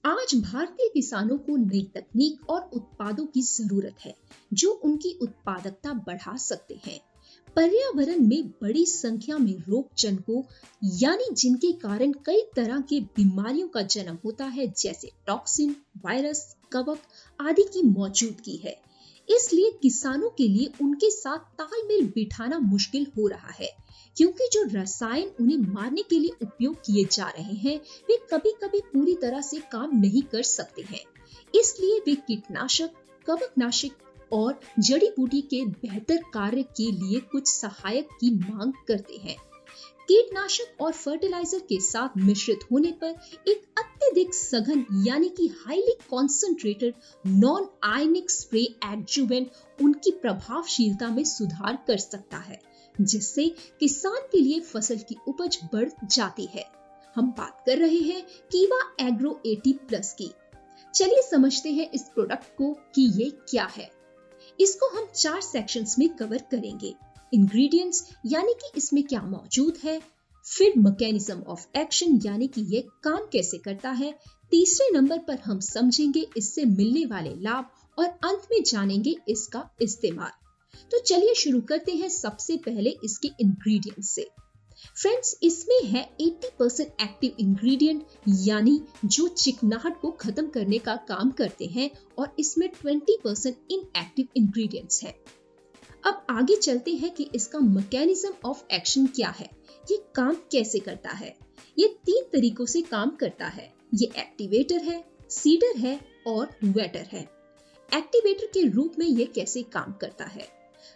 आज भारतीय किसानों को नई तकनीक और उत्पादों की जरूरत है जो उनकी उत्पादकता बढ़ा सकते हैं। पर्यावरण में बड़ी संख्या में रोग जनकों यानी जिनके कारण कई तरह के बीमारियों का जन्म होता है, जैसे टॉक्सिन, वायरस, कवक आदि की मौजूदगी है। इसलिए किसानों के लिए उनके साथ तालमेल बिठाना मुश्किल हो रहा है, क्योंकि जो रसायन उन्हें मारने के लिए उपयोग किए जा रहे हैं वे कभी-कभी पूरी तरह से काम नहीं कर सकते हैं। इसलिए वे कीटनाशक, कवकनाशक और जड़ी बूटी के बेहतर कार्य के लिए कुछ सहायक की मांग करते हैं। कीटनाशक और फर्टिलाइजर के साथ मिश्रित होने पर एक अत्यधिक सघन यानी कि highly concentrated non ionic spray adjuvant उनकी प्रभावशीलता में सुधार कर सकता है, जिससे किसान के लिए फसल की उपज बढ़ जाती है। हम बात कर रहे हैं कीवा एग्रो 80+ की। चलिए समझते हैं इस प्रोडक्ट को कि ये क्या है। इसको हम 4 सेक्शंस में कवर करेंगे। इंग्रेडिएंट्स यानी कि इसमें क्या मौजूद है, फिर मैकेनिज्म ऑफ एक्शन यानी कि ये काम कैसे करता है, तीसरे नंबर पर हम समझेंगे इससे मिलने वाले लाभ और अंत में जानेंगे इसका इस्तेमाल। तो चलिए शुरू करते हैं सबसे पहले इसके इंग्रेडिएंट्स से। फ्रेंड्स, इसमें है 80% एक्टिव इंग्रेडिएंट यानी जो चिकनाहट को खत्म करने का काम करते हैं, और इसमें 20% इनएक्टिव इंग्रेडिएंट्स है। अब आगे चलते हैं कि इसका मैकेनिज्म ऑफ एक्शन क्या है, ये काम कैसे करता है। ये 3 तरीकों से काम करता है। ये एक्टिवेटर है, सीडर है और वेटर है। एक्टिवेटर के रूप में ये कैसे काम करता है,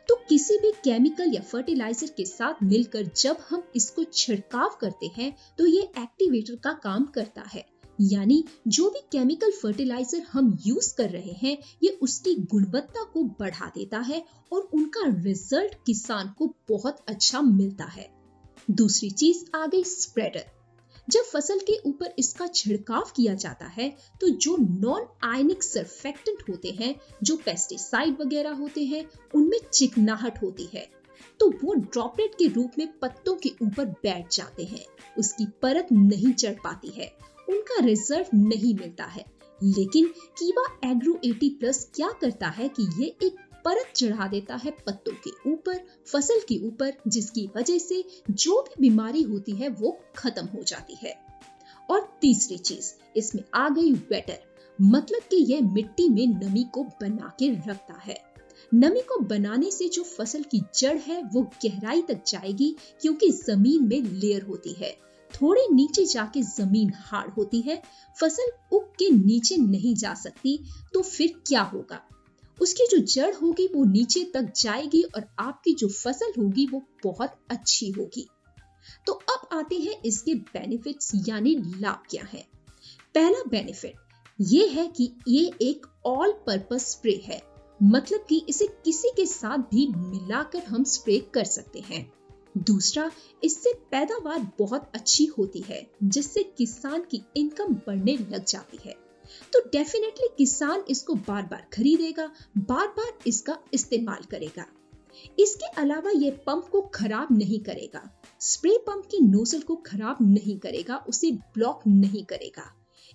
तो किसी भी केमिकल या फर्टिलाइजर के साथ मिलकर जब हम इसको छिड़काव करते हैं तो ये एक्टिवेटर का काम करता है। यानी जो भी केमिकल फर्टिलाइजर हम यूज कर रहे हैं ये उसकी गुणवत्ता को बढ़ा देता है और उनका रिजल्ट किसान को बहुत अच्छा मिलता है। दूसरी चीज आ गई स्प्रेडर। जब फसल के ऊपर इसका छिड़काव किया जाता है तो जो नॉन आयनिक सर्फेक्टेंट होते हैं, जो पेस्टिसाइड वगैरह होते हैं, उनमें चिकनाहट होती है, तो वो ड्रॉपलेट के रूप में पत्तों के ऊपर बैठ जाते हैं। उसकी परत नहीं चढ़ पाती है, उनका रिजल्ट नहीं मिलता है। लेकिन कीवा एग्रो 80+ क्या करता है कि ये एक परत चढ़ा देता है पत्तों के ऊपर, फसल के ऊपर, जिसकी वजह से जो भी बीमारी होती है वो खत्म हो जाती है। और तीसरी चीज इसमें आ गई वेटर, मतलब कि यह मिट्टी में नमी को बना के रखता है। नमी को बनाने से जो फसल की जड़ है वो गहराई तक जाएगी, क्योंकि जमीन में लेयर होती है। थोड़े नीचे जाके जमीन हार्ड होती है, फसल उग के नीचे नहीं जा सकती। तो फिर क्या होगा, उसकी जो जड़ होगी वो नीचे तक जाएगी और आपकी जो फसल होगी वो बहुत अच्छी होगी। तो अब आते हैं इसके बेनिफिट्स यानी लाभ क्या है। पहला बेनिफिट ये है कि ये एक ऑल पर्पस स्प्रे है, मतलब कि इसे किसी के साथ भी मिलाकर हम स्प्रे कर सकते हैं। दूसरा, इससे पैदावार बहुत अच्छी होती है, जिससे किसान की इनकम बढ़ने लग जाती है। तो डेफिनेटली किसान इसको बार बार खरीदेगा, बार बार इसका इस्तेमाल करेगा। इसके अलावा ये पंप को खराब नहीं करेगा, स्प्रे पंप की नोजल को खराब नहीं करेगा, उसे ब्लॉक नहीं करेगा।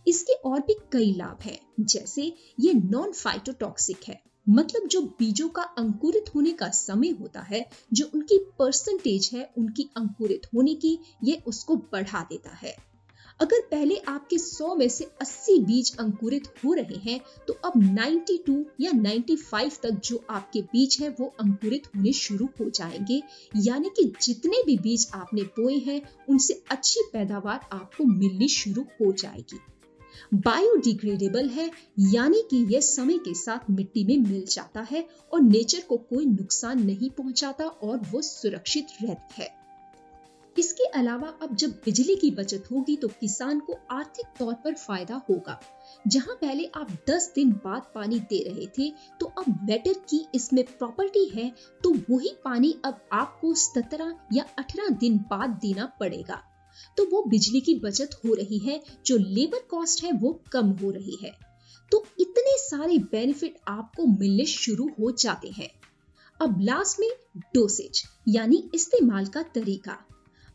इसके और भी कई लाभ हैं, जैसे ये नॉन फाइटोटॉक्सिक है, मतलब जो बीजों का अंकुरित होने का समय होता है, जो उनकी परसेंटेज है उनकी अंकुरित होने की, ये उसको बढ़ा देता है। अगर पहले आपके 100 में से 80 बीज अंकुरित हो रहे हैं, तो अब 92 या 95 तक जो आपके बीज है वो अंकुरित होने शुरू हो जाएंगे। यानी कि जितने भी बीज आपने बोए हैं उनसे अच्छी पैदावार आपको मिलनी शुरू हो जाएगी। बायोडिग्रेडेबल है, यानी कि यह समय के साथ मिट्टी में मिल जाता है और नेचर को कोई नुकसान नहीं पहुंचाता और वो सुरक्षित रहती है। इसके अलावा अब जब बिजली की बचत होगी तो किसान को आर्थिक तौर पर फायदा होगा। जहां पहले आप 10 दिन बाद पानी दे रहे थे, तो अब वेटर की इसमें प्रॉपर्टी है, तो वही पानी अब आपको 17 या 18 दिन बाद देना पड़ेगा। तो वो बिजली की बचत हो रही है, जो लेबर कॉस्ट है वो कम हो रही है। तो इतने सारे बेनिफिट आपको मिलने शुरू हो जाते हैं। अब लास्ट में डोसेज यानी इस्तेमाल का तरीका।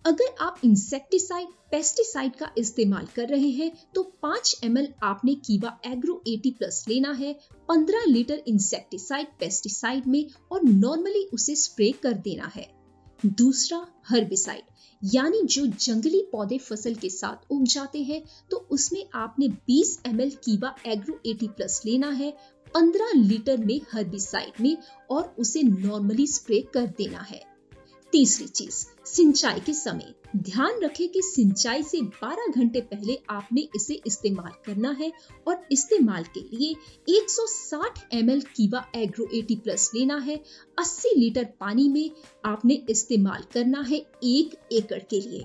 अगर आप इंसेक्टिसाइड पेस्टिसाइड का इस्तेमाल कर रहे हैं तो 5 ml आपने कीवा एग्रो 80+ लेना है 15 लीटर इंसेक्टिसाइड पेस्टिसाइड में और नॉर्मली उसे स्प्रे कर देना है। दूसरा हर्बिसाइड, यानी जो जंगली पौधे फसल के साथ उग जाते हैं तो उसमें आपने 20 ml कीवा एग्रो 80+ लेना है 15 लीटर में हर्बिसाइड में और उसे नॉर्मली स्प्रे कर देना है। तीसरी चीज, सिंचाई के समय ध्यान रखें कि सिंचाई से 12 घंटे पहले आपने इसे इस्तेमाल करना है और इस्तेमाल के लिए 160 ml कीवा एग्रो 80+ लेना है 80 लीटर पानी में आपने इस्तेमाल करना है 1 एकड़ के लिए।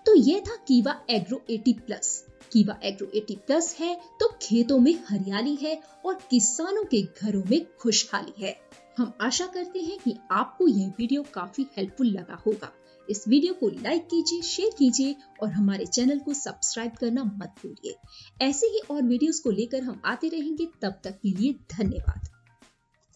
तो यह था कीवा एग्रो 80+। कीवा एग्रो 80+ है तो खेतों में हरियाली है और किसानों के घरों में खुशहाली है। हम आशा करते हैं कि आपको यह वीडियो काफी हेल्पफुल लगा होगा। इस वीडियो को लाइक कीजिए, शेयर कीजिए और हमारे चैनल को सब्सक्राइब करना मत भूलिए। ऐसे ही और वीडियोस को लेकर हम आते रहेंगे, तब तक के लिए धन्यवाद।